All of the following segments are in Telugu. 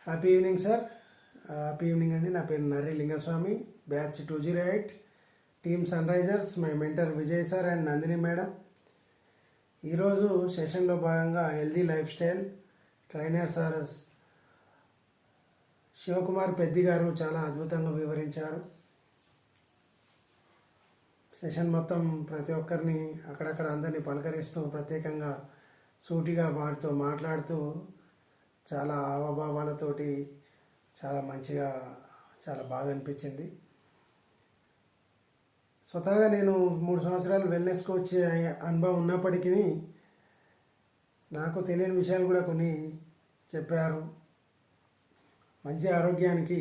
Happy evening sir. Happy evening అండి. నా పేరు Narri Lingaswamy, batch 208, team Sunrisers. My mentor Vijay sir and Nandini madam. ఈరోజు సెషన్లో భాగంగా healthy lifestyle trainer sir Shivakumar Peddi garu చాలా అద్భుతంగా వివరించారు. సెషన్ మొత్తం ప్రతి ఒక్కరిని అక్కడక్కడ అందరినీ పలకరిస్తూ ప్రత్యేకంగా సూటిగా వారితో మాట్లాడుతూ చాలా హావభావాలతోటి చాలా మంచిగా చాలా బాగా అనిపించింది. స్వతహాగా నేను 3 సంవత్సరాలు వెల్నెస్ కోచ్ అనుభవం ఉన్నప్పటికీ నాకు తెలియని విషయాలు కూడా కొన్ని చెప్పారు. మంచి ఆరోగ్యానికి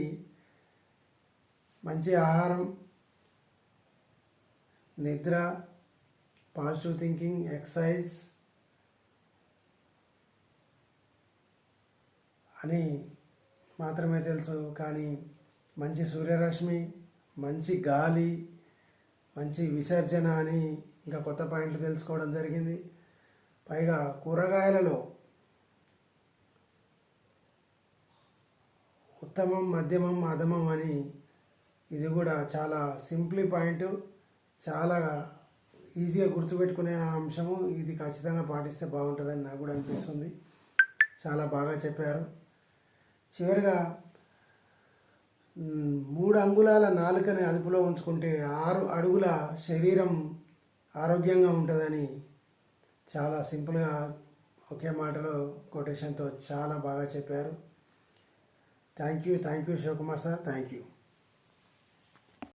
మంచి ఆహారం, నిద్ర, పాజిటివ్ థింకింగ్, ఎక్సర్సైజ్ అని మాత్రమే తెలుసు. కానీ మంచి సూర్యరశ్మి, మంచి గాలి, మంచి విసర్జన అని ఇంకా కొత్త పాయింట్లు తెలుసుకోవడం జరిగింది. పైగా కూరగాయలలో ఉత్తమం, మధ్యమం, అధమం అని ఇది కూడా చాలా సింప్లీ పాయింట్, చాలా ఈజీగా గుర్తుపెట్టుకునే అంశము. ఇది ఖచ్చితంగా పాటిస్తే బాగుంటుందని నాకు కూడా అనిపిస్తుంది. చాలా బాగా చెప్పారు. చివరిగా 3 అంగుళాల నాలుకని అదుపులో ఉంచుకుంటే 6 అడుగుల శరీరం ఆరోగ్యంగా ఉంటుందని చాలా సింపుల్గా ఒకే మాటలో కొటేషన్తో చాలా బాగా చెప్పారు. Thank you Shivakumar sir. Thank you.